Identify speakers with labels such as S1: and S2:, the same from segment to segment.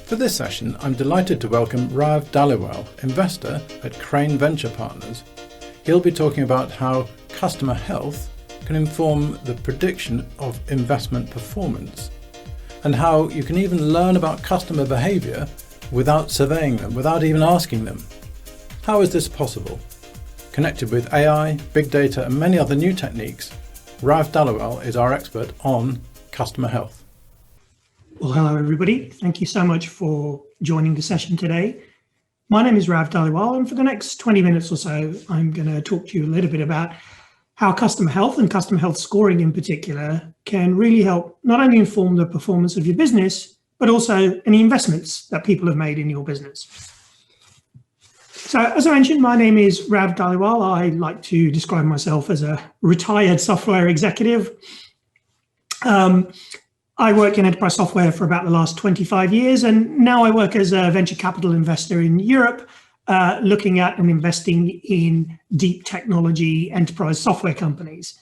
S1: For this session, I'm delighted to welcome Rav Dhaliwal, investor at Crane Venture Partners. He'll be talking about how customer health can inform the prediction of investment performance, and how you can even learn about customer behaviour without surveying them, without even asking them. How is this possible? Connected with AI, big data and many other new techniques, Rav Dhaliwal is our expert on customer health.
S2: Well, hello everybody. Thank you so much for joining the session today. My name is Rav Dhaliwal, and for the next 20 minutes or so, I'm going to talk to you a little bit about how customer health and customer health scoring in particular can really help not only inform the performance of your business, but also any investments that people have made in your business. So as I mentioned, my name is Rav Dhaliwal. I like to describe myself as a retired software executive. I work in enterprise software for about the last 25 years, and now I work as a venture capital investor in Europe, looking at and investing in deep technology enterprise software companies.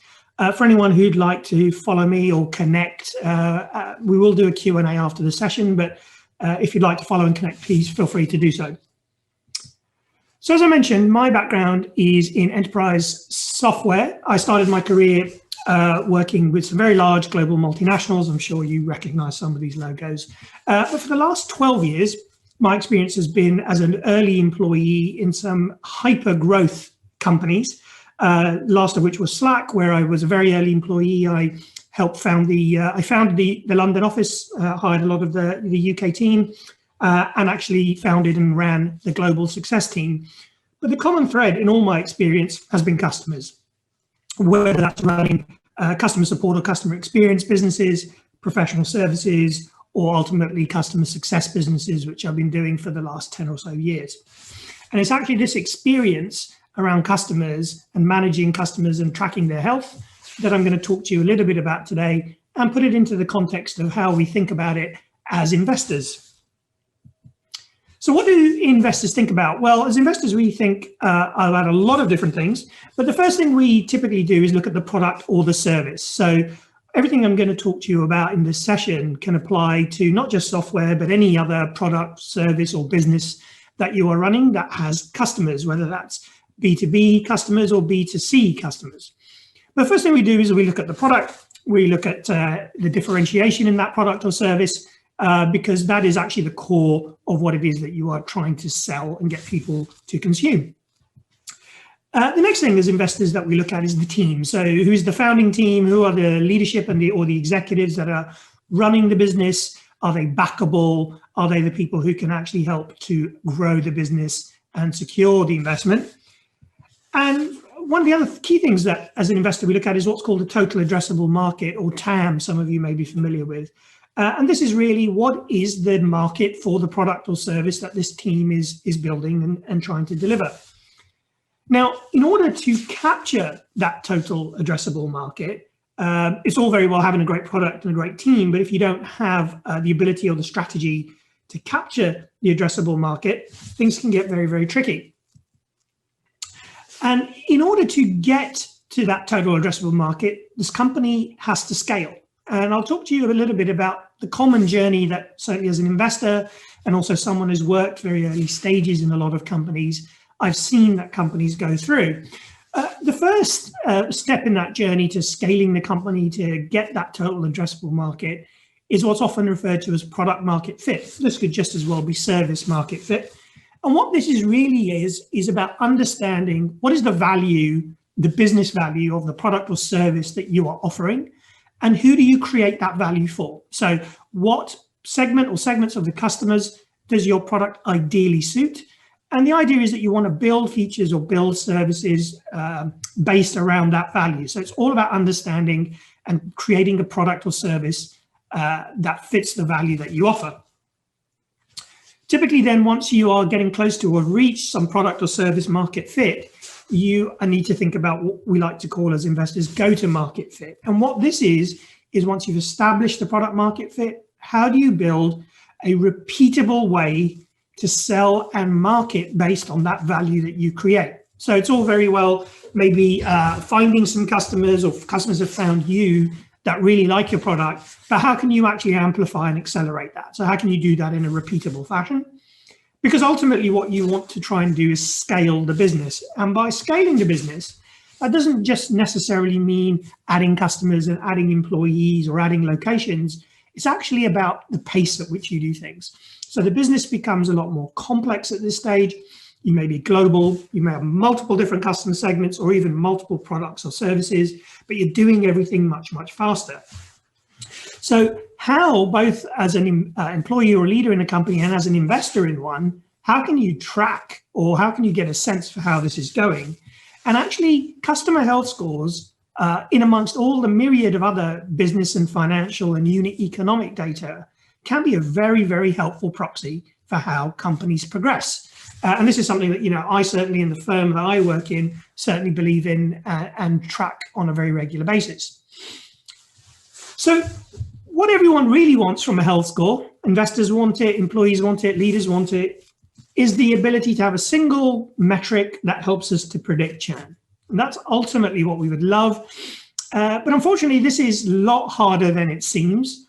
S2: For anyone who'd like to follow me or connect, we will do a Q&A after the session, but if you'd like to follow and connect, please feel free to do so. So as I mentioned, my background is in enterprise software. I started my career working with some very large global multinationals. I'm sure you recognize some of these logos. But for the last 12 years, my experience has been as an early employee in some hyper growth companies, last of which was Slack, where I was a very early employee. I helped founded the London office, hired a lot of the UK team, and actually founded and ran the global success team. But the common thread in all my experience has been customers, whether that's running customer support or customer experience businesses, professional services, or ultimately customer success businesses, which I've been doing for the last 10 or so years. And it's actually this experience around customers and managing customers and tracking their health that I'm going to talk to you a little bit about today and put it into the context of how we think about it as investors. So what do investors think about? Well, as investors, we think about a lot of different things, but the first thing we typically do is look at the product or the service. So everything I'm going to talk to you about in this session can apply to not just software, but any other product, service, or business that you are running that has customers, whether that's B2B customers or B2C customers. But the first thing we do is we look at the product, we look at the differentiation in that product or service, because that is actually the core of what it is that you are trying to sell and get people to consume. The next thing as investors that we look at is the team. So who's the founding team? Who are the leadership and or the executives that are running the business? Are they backable? Are they the people who can actually help to grow the business and secure the investment? And one of the other key things that as an investor we look at is what's called the total addressable market, or TAM, some of you may be familiar with. And this is really what is the market for the product or service that this team is building and trying to deliver. Now, in order to capture that total addressable market, it's all very well having a great product and a great team, but if you don't have the ability or the strategy to capture the addressable market, things can get very, very tricky. And in order to get to that total addressable market, this company has to scale. And I'll talk to you a little bit about the common journey that certainly as an investor and also someone who's worked very early stages in a lot of companies, I've seen that companies go through. The first step in that journey to scaling the company to get that total addressable market is what's often referred to as product market fit. This could just as well be service market fit. And what this is about understanding what is the value, the business value of the product or service that you are offering, and who do you create that value for? So what segment or segments of the customers does your product ideally suit? And the idea is that you want to build features or build services based around that value. So it's all about understanding and creating a product or service that fits the value that you offer. Typically then, once you are getting close to or reach some product or service market fit, you need to think about what we like to call as investors go-to-market fit. And what this is once you've established the product market fit, how do you build a repeatable way to sell and market based on that value that you create? So it's all very well maybe finding some customers, or customers have found you that really like your product, but how can you actually amplify and accelerate that? So how can you do that in a repeatable fashion? Because ultimately what you want to try and do is scale the business. And by scaling the business, that doesn't just necessarily mean adding customers and adding employees or adding locations. It's actually about the pace at which you do things. So the business becomes a lot more complex at this stage. You may be global, you may have multiple different customer segments or even multiple products or services, but you're doing everything much, much faster. So how, both as an employee or leader in a company and as an investor in one, how can you track or how can you get a sense for how this is going? And actually, customer health scores, in amongst all the myriad of other business and financial and unit economic data, can be a very, very helpful proxy for how companies progress. And this is something that, I certainly in the firm that I work in, certainly believe in and track on a very regular basis. So what everyone really wants from a health score, investors want it, employees want it, leaders want it, is the ability to have a single metric that helps us to predict churn. And that's ultimately what we would love. But unfortunately, this is a lot harder than it seems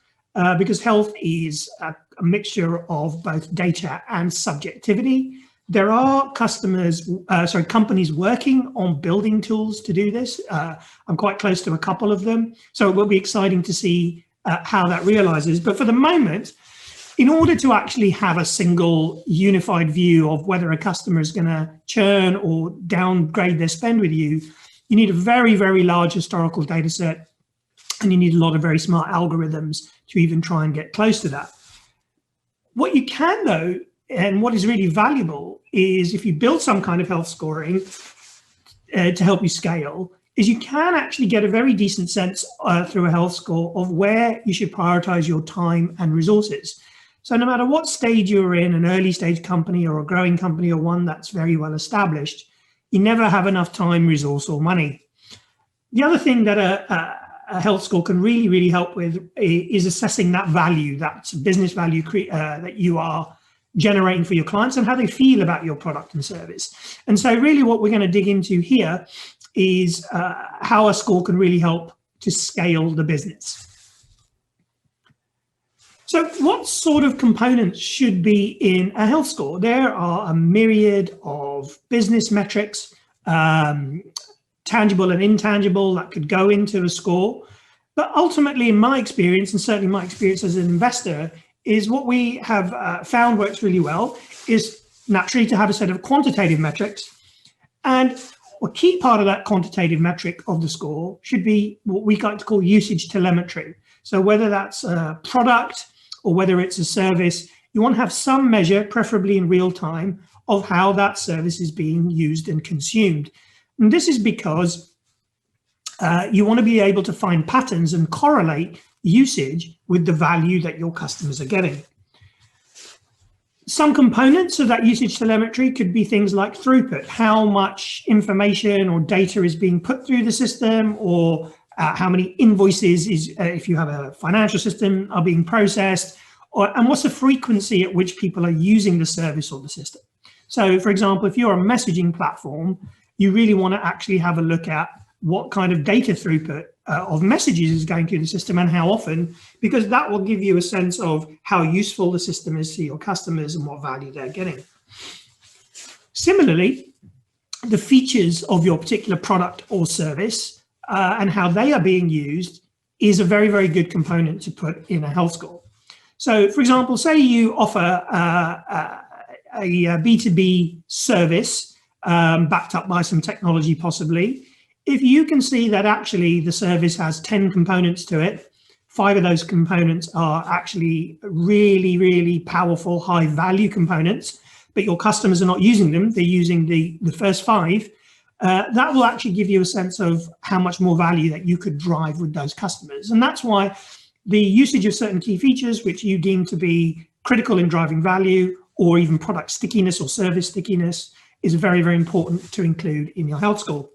S2: because health is a mixture of both data and subjectivity. There are companies working on building tools to do this. I'm quite close to a couple of them. So it will be exciting to see how that realizes. But for the moment, in order to actually have a single unified view of whether a customer is going to churn or downgrade their spend with you, you need a very, very large historical data set, and you need a lot of very smart algorithms to even try and get close to that. What you can, though, and what is really valuable is if you build some kind of health scoring to help you scale, is you can actually get a very decent sense through a health score of where you should prioritize your time and resources. So no matter what stage you're in, an early stage company or a growing company or one that's very well established, you never have enough time, resource, or money. The other thing that a health score can really, really help with is assessing that value, that business value that you are generating for your clients and how they feel about your product and service. And so really what we're going to dig into here is how a score can really help to scale the business. So what sort of components should be in a health score? There are a myriad of business metrics, tangible and intangible, that could go into a score. But ultimately, in my experience, and certainly my experience as an investor, is what we have found works really well is naturally to have a set of quantitative metrics. And a key part of that quantitative metric of the score should be what we like to call usage telemetry. So whether that's a product or whether it's a service, you want to have some measure, preferably in real time, of how that service is being used and consumed. And this is because you want to be able to find patterns and correlate usage with the value that your customers are getting. Some components of that usage telemetry could be things like throughput, how much information or data is being put through the system, or how many invoices if you have a financial system, are being processed, and what's the frequency at which people are using the service or the system. So for example, if you're a messaging platform, you really want to actually have a look at what kind of data throughput of messages is going through the system and how often, because that will give you a sense of how useful the system is to your customers and what value they're getting. Similarly, the features of your particular product or service and how they are being used is a very, very good component to put in a health score. So for example, say you offer a B2B service backed up by some technology possibly. If you can see that actually the service has 10 components to it, 5 of those components are actually really, really powerful, high value components, but your customers are not using them, they're using the first 5, that will actually give you a sense of how much more value that you could drive with those customers. And that's why the usage of certain key features, which you deem to be critical in driving value, or even product stickiness or service stickiness, is very, very important to include in your health score.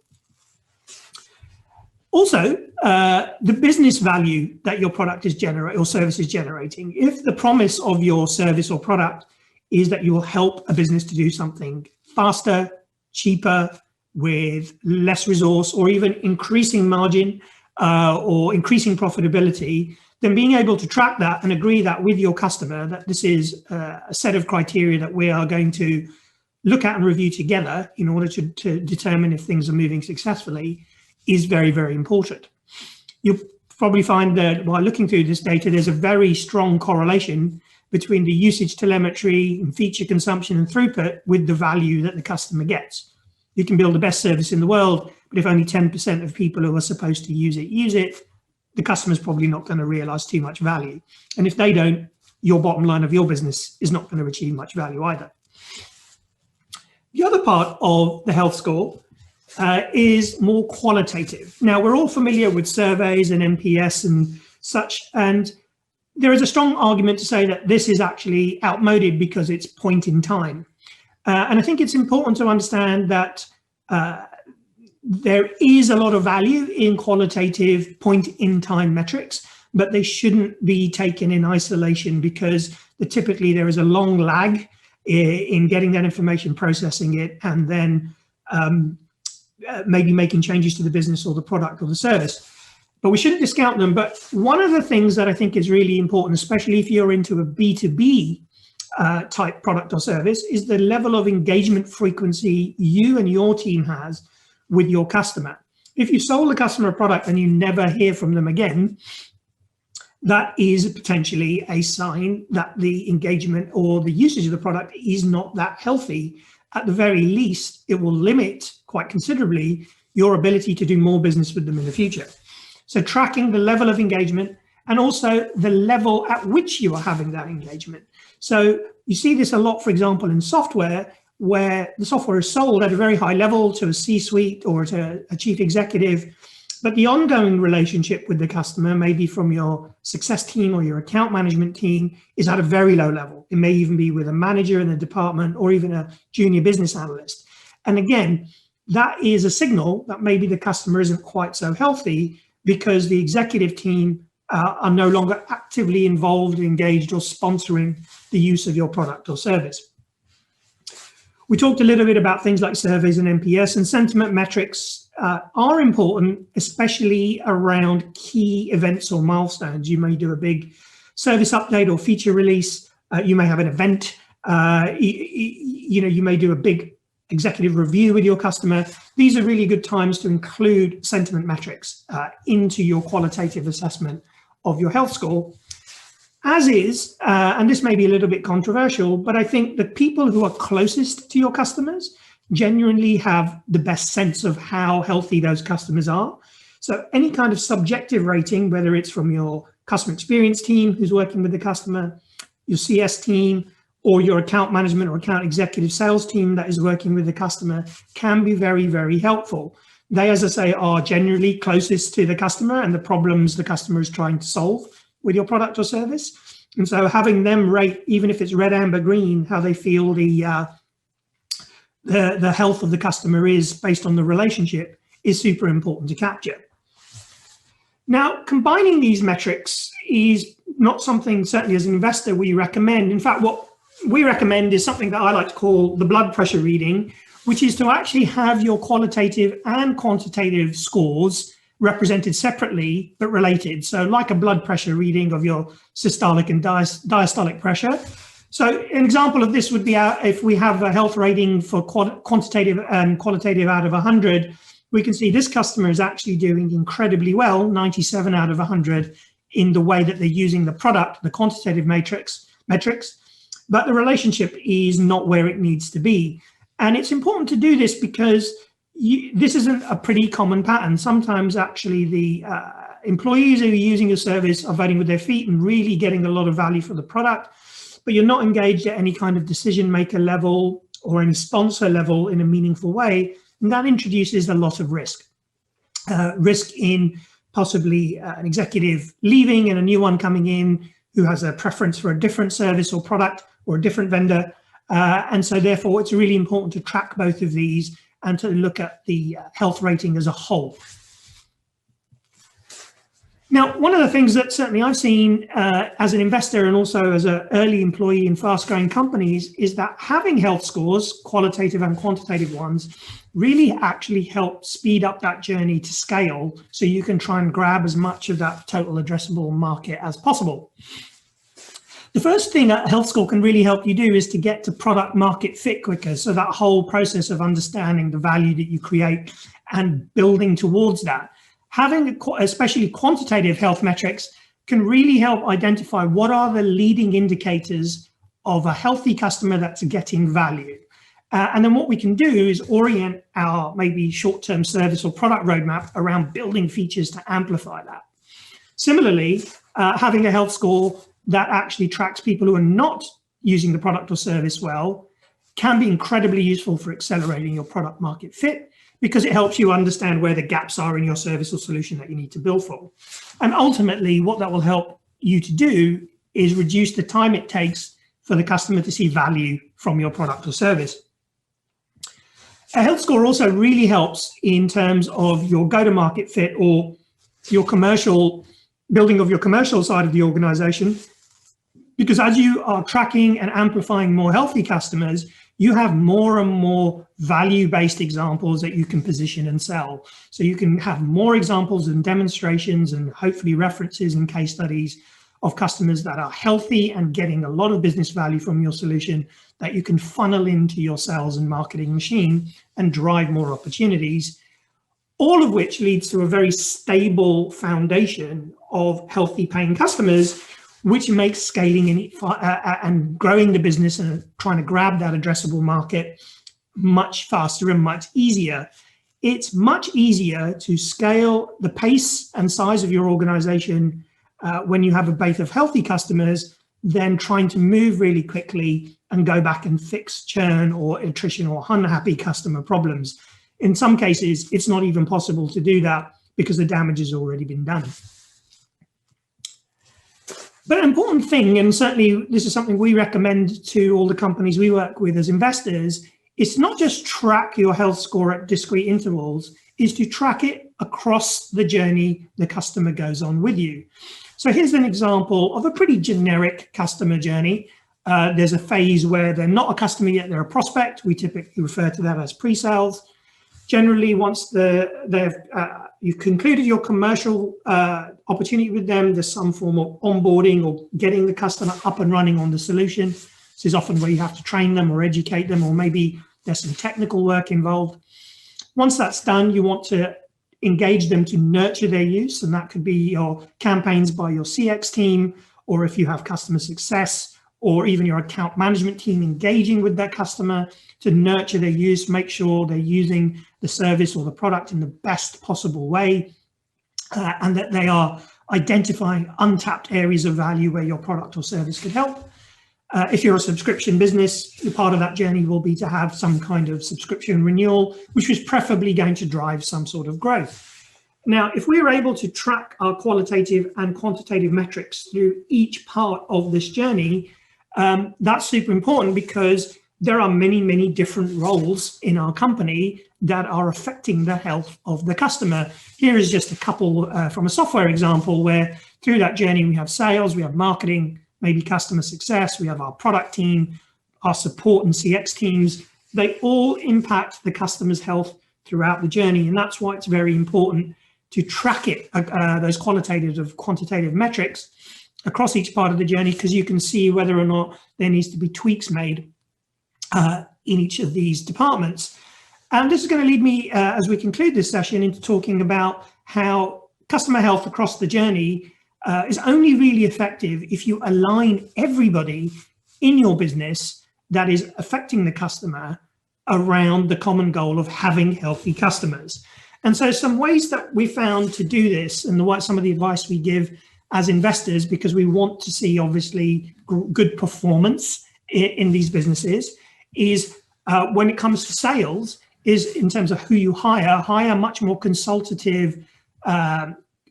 S2: Also, the business value that your product is generating or service is generating. If the promise of your service or product is that you will help a business to do something faster, cheaper, with less resource, or even increasing margin, or increasing profitability, then being able to track that and agree that with your customer that this is a set of criteria that we are going to look at and review together in order to determine if things are moving successfully is very, very important. You'll probably find that while looking through this data, there's a very strong correlation between the usage telemetry and feature consumption and throughput with the value that the customer gets. You can build the best service in the world, but if only 10% of people who are supposed to use it, the customer's probably not going to realize too much value. And if they don't, your bottom line of your business is not going to achieve much value either. The other part of the health score is more qualitative. Now, we're all familiar with surveys and NPS and such, and there is a strong argument to say that this is actually outmoded because it's point in time. And I think it's important to understand that there is a lot of value in qualitative point in time metrics, but they shouldn't be taken in isolation because typically there is a long lag in getting that information, processing it, and then maybe making changes to the business or the product or the service. But we shouldn't discount them. But one of the things that I think is really important, especially if you're into a B2B type product or service, is the level of engagement frequency you and your team has with your customer. If you sold a customer a product and you never hear from them again, that is potentially a sign that the engagement or the usage of the product is not that healthy. At the very least, it will limit quite considerably your ability to do more business with them in the future. So tracking the level of engagement and also the level at which you are having that engagement. So you see this a lot, for example, in software, where the software is sold at a very high level to a C-suite or to a chief executive, but the ongoing relationship with the customer, maybe from your success team or your account management team, is at a very low level. It may even be with a manager in the department or even a junior business analyst. And again, that is a signal that maybe the customer isn't quite so healthy because the executive team are no longer actively involved, engaged, or sponsoring the use of your product or service. We talked a little bit about things like surveys and NPS, and sentiment metrics are important, especially around key events or milestones. You may do a big service update or feature release. You may have an event. You may do a big executive review with your customer. These are really good times to include sentiment metrics into your qualitative assessment of your health score. As is, and this may be a little bit controversial, but I think the people who are closest to your customers genuinely have the best sense of how healthy those customers are. So any kind of subjective rating, whether it's from your customer experience team who's working with the customer, your CS team, or your account management or account executive sales team that is working with the customer, can be very, very helpful. They, as I say, are generally closest to the customer and the problems the customer is trying to solve with your product or service. And so having them rate, even if it's red, amber, green, how they feel the health of the customer is based on the relationship is super important to capture. Now, combining these metrics is not something, certainly as an investor, we recommend. In fact, what we recommend is something that I like to call the blood pressure reading, which is to actually have your qualitative and quantitative scores represented separately but related. So like a blood pressure reading of your systolic and diastolic pressure. So an example of this would be if we have a health rating for quantitative and qualitative out of 100, we can see this customer is actually doing incredibly well, 97 out of 100, in the way that they're using the product, the quantitative metrics, but the relationship is not where it needs to be. And it's important to do this because this isn't a pretty common pattern. Sometimes actually the employees who are using your service are voting with their feet and really getting a lot of value for the product, but you're not engaged at any kind of decision maker level or any sponsor level in a meaningful way. And that introduces a lot of risk. Risk in possibly an executive leaving and a new one coming in who has a preference for a different service or product or a different vendor. And so therefore it's really important to track both of these and to look at the health rating as a whole. Now, one of the things that certainly I've seen as an investor and also as an early employee in fast-growing companies is that having health scores, qualitative and quantitative ones, really actually help speed up that journey to scale so you can try and grab as much of that total addressable market as possible. The first thing a health score can really help you do is to get to product market fit quicker. So that whole process of understanding the value that you create and building towards that. Having especially quantitative health metrics can really help identify what are the leading indicators of a healthy customer that's getting value. And then what we can do is orient our maybe short-term service or product roadmap around building features to amplify that. Similarly, having a health score that actually tracks people who are not using the product or service well can be incredibly useful for accelerating your product market fit, because it helps you understand where the gaps are in your service or solution that you need to build for. And ultimately, what that will help you to do is reduce the time it takes for the customer to see value from your product or service. A health score also really helps in terms of your go-to-market fit or your commercial building of your commercial side of the organization, because as you are tracking and amplifying more healthy customers, you have more and more value-based examples that you can position and sell. So you can have more examples and demonstrations and hopefully references and case studies of customers that are healthy and getting a lot of business value from your solution that you can funnel into your sales and marketing machine and drive more opportunities, all of which leads to a very stable foundation of healthy paying customers, which makes scaling and growing the business and trying to grab that addressable market much faster and much easier. It's much easier to scale the pace and size of your organization when you have a base of healthy customers than trying to move really quickly and go back and fix churn or attrition or unhappy customer problems. In some cases, it's not even possible to do that because the damage has already been done. But an important thing, and certainly this is something we recommend to all the companies we work with as investors, is to not just track your health score at discrete intervals, is to track it across the journey the customer goes on with you. So here's an example of a pretty generic customer journey. There's a phase where they're not a customer yet, they're a prospect. We typically refer to that as pre-sales. Generally, once you've concluded your commercial opportunity with them, there's some form of onboarding or getting the customer up and running on the solution. This is often where you have to train them or educate them, or maybe there's some technical work involved. Once that's done, you want to engage them to nurture their use, and that could be your campaigns by your CX team, or if you have customer success, or even your account management team engaging with their customer to nurture their use, make sure they're using the service or the product in the best possible way, and that they are identifying untapped areas of value where your product or service could help. If you're a subscription business, part of that journey will be to have some kind of subscription renewal, which is preferably going to drive some sort of growth. Now, if we are able to track our qualitative and quantitative metrics through each part of this journey, that's super important, because there are many, many different roles in our company that are affecting the health of the customer. Here is just a couple from a software example where through that journey we have sales, we have marketing, maybe customer success, we have our product team, our support and CX teams. They all impact the customer's health throughout the journey, and that's why it's very important to track it, those quantitative metrics across each part of the journey, because you can see whether or not there needs to be tweaks made in each of these departments. And this is going to lead me, as we conclude this session, into talking about how customer health across the journey is only really effective if you align everybody in your business that is affecting the customer around the common goal of having healthy customers. And so some ways that we found to do this, and some of the advice we give as investors, because we want to see obviously good performance in these businesses, is when it comes to sales, is in terms of who you hire much more consultative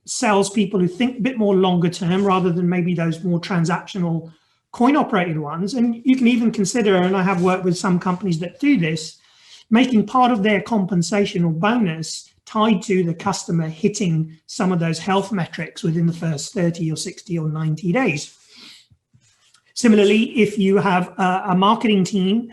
S2: salespeople who think a bit more longer term rather than maybe those more transactional coin operated ones. And you can even consider, and I have worked with some companies that do this, making part of their compensation or bonus tied to the customer hitting some of those health metrics within the first 30 or 60 or 90 days. Similarly, if you have a marketing team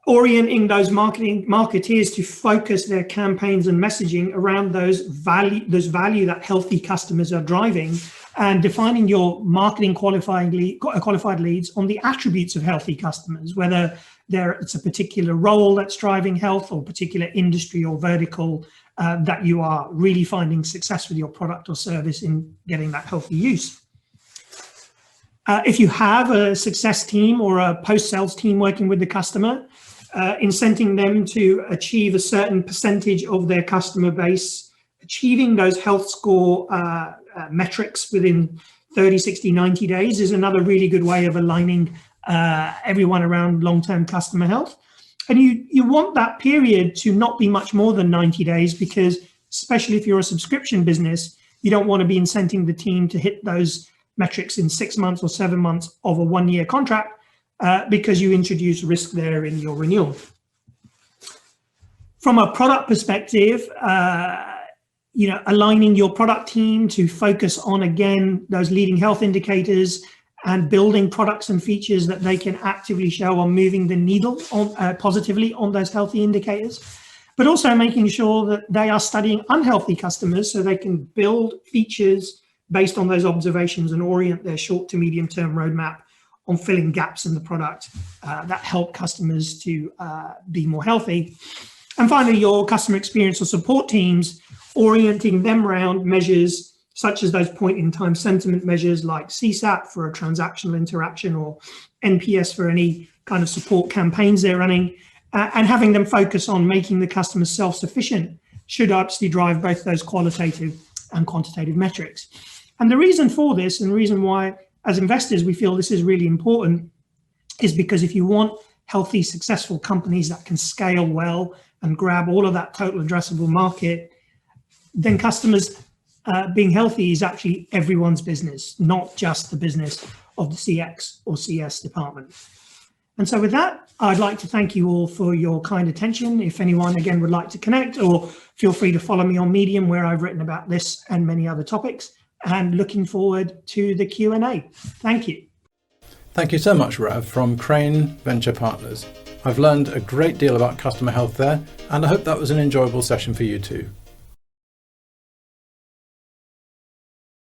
S2: orienting those marketeers to focus their campaigns and messaging around those value that healthy customers are driving, and defining your marketing qualified leads on the attributes of healthy customers, whether it's a particular role that's driving health or particular industry or vertical that you are really finding success with your product or service in getting that healthy use. If you have a success team or a post-sales team working with the customer, incenting them to achieve a certain percentage of their customer base, achieving those health score metrics within 30, 60, 90 days is another really good way of aligning everyone around long-term customer health. And you want that period to not be much more than 90 days, because especially if you're a subscription business, you don't want to be incenting the team to hit those metrics in 6 months or 7 months of a 1-year contract, because you introduce risk there in your renewal. From a product perspective, aligning your product team to focus on, again, those leading health indicators and building products and features that they can actively show are moving the needle positively on those healthy indicators, but also making sure that they are studying unhealthy customers so they can build features based on those observations and orient their short to medium term roadmap on filling gaps in the product that help customers to be more healthy. And finally, your customer experience or support teams, orienting them around measures such as those point-in-time sentiment measures like CSAT for a transactional interaction or NPS for any kind of support campaigns they're running, and having them focus on making the customer self-sufficient should obviously drive both those qualitative and quantitative metrics. And the reason for this, and the reason why as investors we feel this is really important, is because if you want healthy, successful companies that can scale well and grab all of that total addressable market, then customers being healthy is actually everyone's business, not just the business of the CX or CS department. And so with that, I'd like to thank you all for your kind attention. If anyone, again, would like to connect, or feel free to follow me on Medium, where I've written about this and many other topics, and looking forward to the Q&A. Thank you.
S1: Thank you so much, Rav, from Crane Venture Partners. I've learned a great deal about customer health there, and I hope that was an enjoyable session for you too.